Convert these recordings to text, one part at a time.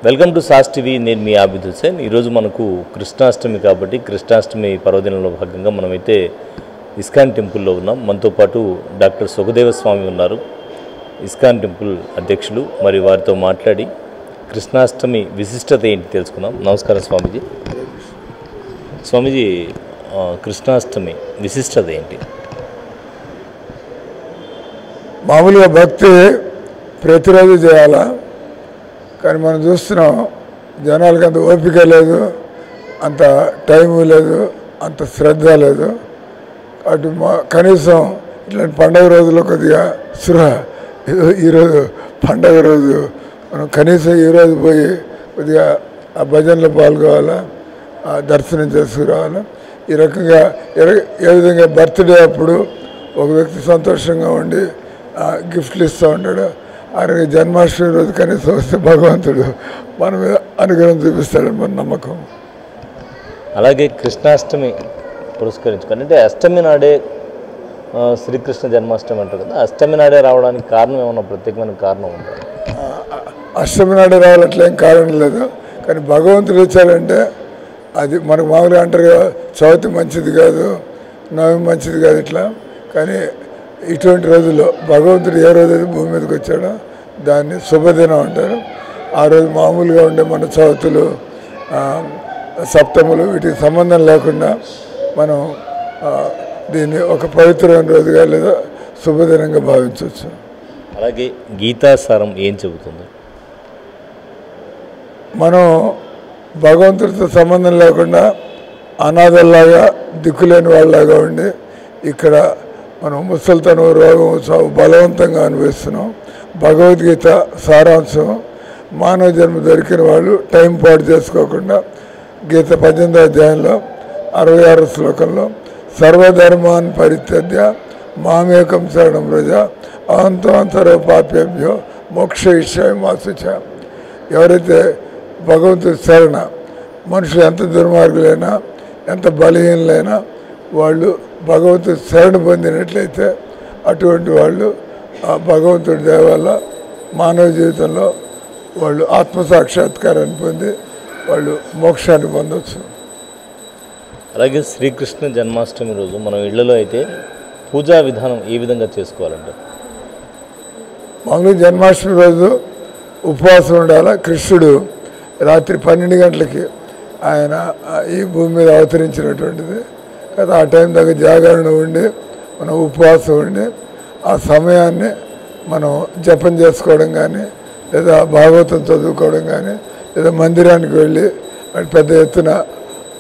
Welcome to sauce TV. నేను మీ ఆబిద్ హుసేన్. ఈరోజు మనకు కృష్ణాష్టమి కాబట్టి కృష్ణాష్టమి పర్వదినంలో భాగంగా మనమైతే ఇస్కాన్ టెంపుల్లో ఉన్నాం. మనతో పాటు డాక్టర్ సుఖదేవ స్వామి ఉన్నారు, ఇస్కాన్ టెంపుల్ అధ్యక్షులు. మరి వారితో మాట్లాడి కృష్ణాష్టమి విశిష్టత ఏంటి తెలుసుకుందాం. నమస్కారం స్వామీజీ. స్వామీజీ, కృష్ణాష్టమి విశిష్టత ఏంటి? మామూలుగా భక్తి ప్రతిరోజు చేయాలా, కానీ మనం చూస్తున్నాం జనాలకి అంత ఓపిక లేదు, అంత టైము లేదు, అంత శ్రద్ధ లేదు. అటు కనీసం ఇట్లాంటి పండగ రోజుల్లో కొద్దిగా ఈరోజు పండగ రోజు మనం కనీసం ఈరోజు పోయి కొద్దిగా ఆ భజనలో పాల్గొవాలా, దర్శనం చేసుకురావాలా. ఈ రకంగా ఏ విధంగా బర్త్డే అప్పుడు ఒక వ్యక్తి సంతోషంగా ఉండి గిఫ్ట్లు ఇస్తూ ఉంటాడు, అలాగే జన్మాష్టమి రోజు కనీసం వస్తే భగవంతుడు మన మీద అనుగ్రహం చూపిస్తాడని మన నమ్మకం. అలాగే కృష్ణాష్టమి పురస్కరించుకొని అంటే అష్టమి నాడే శ్రీకృష్ణ జన్మాష్టమి అంటారు కదా, అష్టమి నాడే రావడానికి కారణం ఏమన్నా ప్రత్యేకమైన కారణం ఉందా? అష్టమి నాడే రావాలట్లేం కారణం లేదు, కానీ భగవంతుడు వచ్చాడంటే అది మనకు మామూలుగా అంటారు కదా, చవితి మంచిది కాదు, నవమి మంచిది కాదు ఇట్లా. కానీ ఇటువంటి రోజుల్లో భగవంతుడు ఏ రోజైతే భూమి మీదకి వచ్చాడో దాన్ని శుభదినం అంటారు. ఆ రోజు మామూలుగా ఉండే మన చవితులు, సప్తములు వీటికి సంబంధం లేకుండా మనం దీన్ని ఒక పవిత్రమైన రోజుగా లేదా శుభదినంగా భావించవచ్చు. అలాగే గీతాసారం ఏం చెబుతుంది? మనం భగవంతుడితో సంబంధం లేకుండా అనాథల్లాగా దిక్కులేని వాళ్ళలాగా ఉండి ఇక్కడ మనం ముసలితనం, రోగం, చావు బలవంతంగా అనుభవిస్తున్నాం. భగవద్గీత సారాంశం, మానవ జన్మ దొరికిన వాళ్ళు టైం పాటు చేసుకోకుండా గీత 18వ అధ్యాయంలో 66వ శ్లోకంలో సర్వధర్మాన్ పరిత్యజ్య మామేకం శరణం వ్రజ అహం సర్వ పాపేభ్యో మోక్షయిష్యామి మా శుచా. ఎవరైతే భగవంతుడి శరణ, మనుషులు ఎంత దుర్మార్గులైనా ఎంత బలహీనలైనా వాళ్ళు భగవంతుడి శరణ పొందినట్లయితే అటువంటి వాళ్ళు ఆ భగవంతుడి దయ వల్ల మానవ జీవితంలో వాళ్ళు ఆత్మసాక్షాత్కారాన్ని పొంది వాళ్ళు మోక్షాన్ని పొందవచ్చు. అలాగే శ్రీకృష్ణ జన్మాష్టమి రోజు మనం ఇళ్లలో అయితే పూజా విధానం ఏ విధంగా చేసుకోవాలంటే? మామూలుగా జన్మాష్టమి రోజు ఉపవాసం ఉండాలి. కృష్ణుడు రాత్రి 12 గంటలకి ఆయన ఈ భూమి మీద అవతరించినటువంటిది కదా. ఆ టైం దాకా జాగరణ ఉండి మనం ఉపవాసం ఉండి ఆ సమయాన్ని మనం జపం చేసుకోవడం కానీ, లేదా భాగవతం చదువుకోవడం కానీ, లేదా మందిరానికి వెళ్ళి పెద్ద ఎత్తున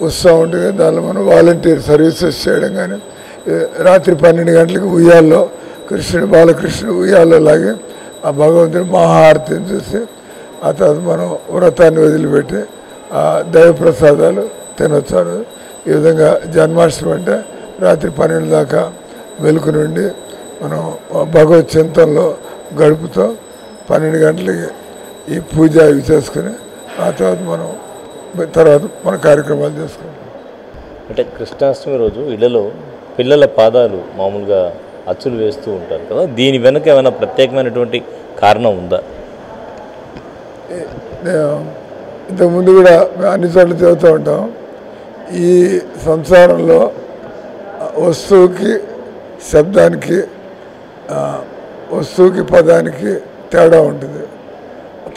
ఉత్సవం ఉంటుంది, దానిలో మనం వాలంటీర్ సర్వీసెస్ చేయడం కానీ, రాత్రి 12 గంటలకి ఉయ్యాల్లో బాలకృష్ణుడు ఉయ్యాల్లో లాగి ఆ భగవంతుని మహాహారతిని చూసి ఆ తర్వాత మనం వ్రతాన్ని వదిలిపెట్టి ఆ దైవ ప్రసాదాలు తినొచ్చారు. ఈ విధంగా జన్మాష్టమి అంటే రాత్రి 12 దాకా వెలుగు నుండి మనం భగవత్ చింతనలో గడుపుతూ 12 గంటలకి ఈ పూజ ఇవి చేసుకుని ఆ తర్వాత మన కార్యక్రమాలు చేసుకుంటాం. అంటే కృష్ణాష్టమి రోజు ఇళ్లలో పిల్లల పాదాలు మామూలుగా అచ్చులు వేస్తూ ఉంటారు కదా, దీని వెనుక ఏమైనా ప్రత్యేకమైనటువంటి కారణం ఉందా? ఇంతకుముందు కూడా మేము అన్ని చోట్ల చదువుతూ ఉంటాం. ఈ సంసారంలో వస్తువుకి శబ్దానికి, వస్తువుకి పదానికి తేడా ఉంటుంది.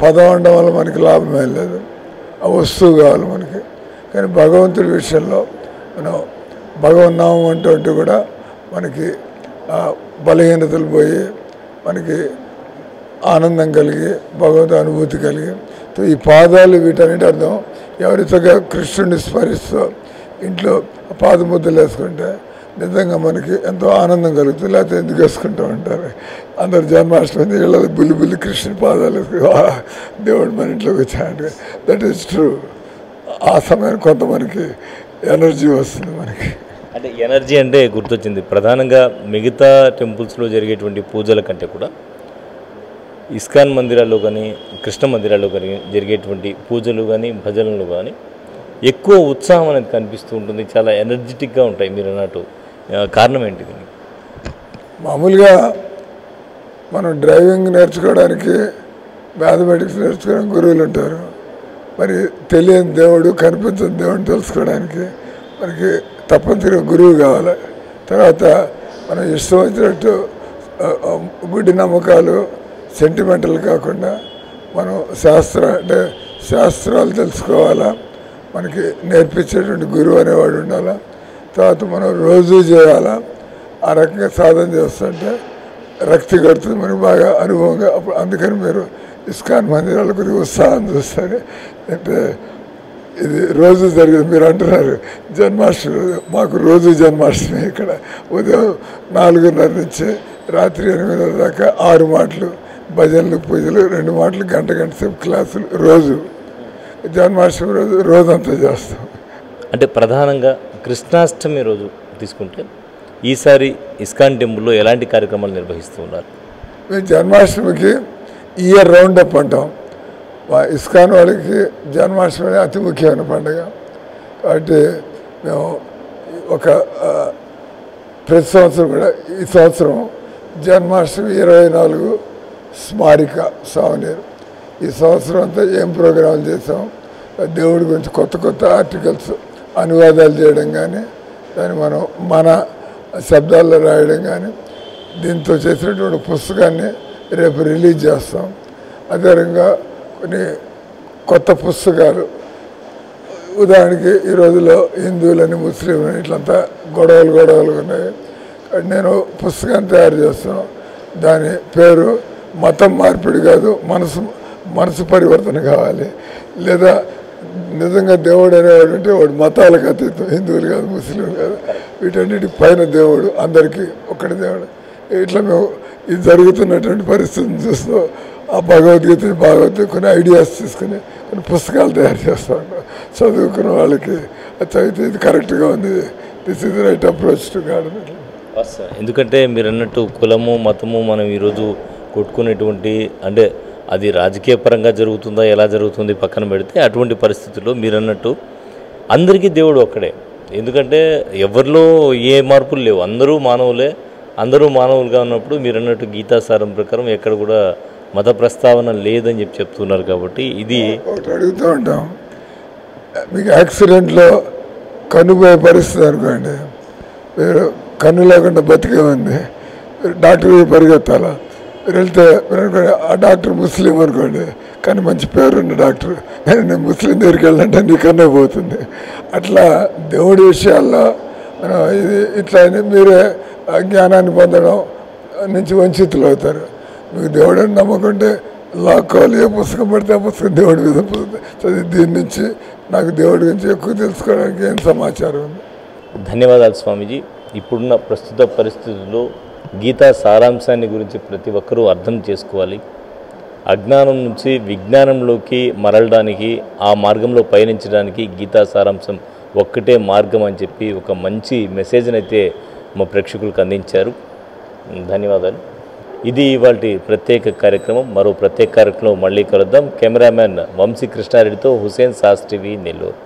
పదం అనడం వల్ల మనకి లాభమే లేదు, ఆ వస్తువు కావాలి మనకి. కానీ భగవంతుడి విషయంలో మనం భగవన్నామం అంటూ కూడా మనకి బలహీనతలు పోయి మనకి ఆనందం కలిగి భగవంతు అనుభూతి కలిగి ఈ పాదాలు వీటన్నిటి అర్థం. ఎవరితో కృష్ణుడిని స్మరిస్తూ ఇంట్లో పాదముద్దలు వేసుకుంటే నిజంగా మనకి ఎంతో ఆనందం కలుగుతుంది. లేకపోతే ఎందుకు వేసుకుంటూ ఉంటారు అందరు జన్మాష్టమి ఇళ్ళలో బుల్లి కృష్ణుని పాదాలు వేసుకుని దేవుడు మన ఇంట్లోకి వచ్చాడు. That is true. ఆ సమయానికి కొంత మనకి ఎనర్జీ వస్తుంది మనకి. అంటే ఎనర్జీ అంటే గుర్తొచ్చింది, ప్రధానంగా మిగతా టెంపుల్స్లో జరిగేటువంటి పూజల కంటే కూడా ఇస్కాన్ మందిరాల్లో కానీ కృష్ణ మందిరాల్లో కానీ జరిగేటువంటి పూజలు కానీ భజనలు కానీ ఎక్కువ ఉత్సాహం అనేది కనిపిస్తూ ఉంటుంది, చాలా ఎనర్జెటిక్గా ఉంటాయి. మీరు అన్నట్టు కారణం ఏంటి? మామూలుగా మనం డ్రైవింగ్ నేర్చుకోవడానికి మ్యాథమెటిక్స్ నేర్చుకోవడానికి గురువులు ఉంటారు. మరి తెలియని దేవుడు కనిపించని దేవుడిని తెలుసుకోవడానికి మనకి తప్పనిసరిగా గురువు కావాలి. తర్వాత మనం ఇష్టం వచ్చినట్టు గుడి నమ్మకాలు సెంటిమెంటల్ కాకుండా మనం శాస్త్రాలు తెలుసుకోవాలా, మనకి నేర్పించేటువంటి గురువు అనేవాడు ఉండాలా. తర్వాత మనం రోజు చేయాలా. ఆ రకంగా సాధన చేస్తుంటే రక్తి కడుతుంది మనకు బాగా అనుభవంగా. అప్పుడు అందుకని మీరు ఇస్కాన్ మందిరాల గురించి ఉత్సాహం చూస్తారు. అంటే ఇది రోజు జరిగింది. మీరు అంటున్నారు జన్మాష్టమి, మాకు రోజు జన్మాష్టమి. ఇక్కడ ఉదయం 4:30 నుంచి రాత్రి 8 దాకా 6 మాటలు భజనలు, పూజలు, 2 మాటలు గంట సేపు క్లాసులు రోజు. జన్మాష్టమి రోజంతా చేస్తాం. అంటే ప్రధానంగా కృష్ణాష్టమి రోజు తీసుకుంటే ఈసారి ఇస్కాన్ టెంపుల్లో ఎలాంటి కార్యక్రమాలు నిర్వహిస్తూ ఉన్నారు? మేము జన్మాష్టమికి ఇయర్ రౌండ్ అప్ అంటాం. ఇస్కాన్ వాళ్ళకి జన్మాష్టమి అనేది అతి ముఖ్యమైన పండుగ. కాబట్టి మేము ప్రతి సంవత్సరం కూడా ఈ సంవత్సరం జన్మాష్టమి 24 స్మారిక సావనీరు. ఈ సంవత్సరం అంతా ఏం ప్రోగ్రాంలు చేసాం, దేవుడి గురించి కొత్త ఆర్టికల్స్ అనువాదాలు చేయడం కానీ, దాన్ని మనం మన శబ్దాల్లో రాయడం కానీ, దీంతో చేసినటువంటి పుస్తకాన్ని రేపు రిలీజ్ చేస్తాం. అదేవిధంగా కొన్ని కొత్త పుస్తకాలు, ఉదాహరణకి ఈ రోజుల్లో హిందువులని ముస్లింలని ఇట్లంతా గొడవలు ఉన్నాయి. నేను పుస్తకాన్ని తయారు చేస్తాను. దాని పేరు మతం మార్పిడి కాదు, మనసు పరివర్తన కావాలి. లేదా నిజంగా దేవుడు అనేవాడు అంటే వాడు మతాలకు అతీతం, హిందువులు కాదు, ముస్లింలు కాదు, వీటన్నిటి పైన దేవుడు, అందరికీ ఒక్కటి దేవుడు. ఇట్లా మేము ఇది జరుగుతున్నటువంటి పరిస్థితిని చూస్తూ ఆ భగవద్గీత కొన్ని ఐడియాస్ తీసుకుని కొన్ని పుస్తకాలు తయారు చేస్తూ ఉంటాం. చదువుకున్న వాళ్ళకి అది చదివితే ఇది కరెక్ట్గా ఉంది, this is right approach to God. ఎందుకంటే మీరు అన్నట్టు కులము మతము మనం ఈరోజు కొట్టుకునేటువంటి, అంటే అది రాజకీయ పరంగా జరుగుతుందా ఎలా జరుగుతుంది పక్కన పెడితే, అటువంటి పరిస్థితుల్లో మీరు అన్నట్టు అందరికీ దేవుడు ఒక్కడే. ఎందుకంటే ఎవరిలో ఏ మార్పులు లేవు, అందరూ మానవులే. అందరూ మానవులుగా ఉన్నప్పుడు మీరు అన్నట్టు గీతాసారం ప్రకారం ఎక్కడ కూడా మత ప్రస్తావన లేదని చెప్తున్నారు. కాబట్టి ఇది ఒకటి అడుగుతూ ఉంటాం, మీకు యాక్సిడెంట్లో కన్నుపోయే పరిస్థితి అనుకోండి, మీరు కన్ను లేకుండా బతికే ఉంది, డాక్టర్ పరిగెత్తాలా, మీరు వెళ్తే మీరు అనుకోండి ఆ డాక్టర్ ముస్లిం అనుకోండి, కానీ మంచి పేరున్న డాక్టర్, కానీ నేను ముస్లిం దగ్గరికి వెళ్ళాలంటే నీ కన్నే పోతుంది. అట్లా దేవుడి విషయాల్లో మనం ఇది ఇట్లా మీరే జ్ఞానాన్ని పొందడం నుంచి వంచితులు అవుతారు. మీకు దేవుడిని నమ్మకుంటే లాక్కోవాలి, ఏ పుస్తకం పడితే ఆ పుస్తకం దేవుడి మీద చదివి దీని నుంచి నాకు దేవుడి గురించి ఎక్కువ తెలుసుకోవడానికి ఏం సమాచారం ఉంది. ధన్యవాదాలు స్వామీజీ. ఇప్పుడున్న ప్రస్తుత పరిస్థితుల్లో గీతా సారాంశాన్ని గురించి ప్రతి ఒక్కరూ అర్థం చేసుకోవాలి. అజ్ఞానం నుంచి విజ్ఞానంలోకి మరలడానికి, ఆ మార్గంలో పయనించడానికి గీతా సారాంశం ఒక్కటే మార్గం అని చెప్పి ఒక మంచి మెసేజ్ని అయితే మా ప్రేక్షకులకు అందించారు. ధన్యవాదాలు. ఇది ఇవాల్టి ప్రత్యేక కార్యక్రమం. మరో ప్రత్యేక కార్యక్రమం మళ్ళీ కలుద్దాం. కెమెరామ్యాన్ వంశీ కృష్ణారెడ్డితో హుసేన్ సాస్ టీవీ నెల్లూరు.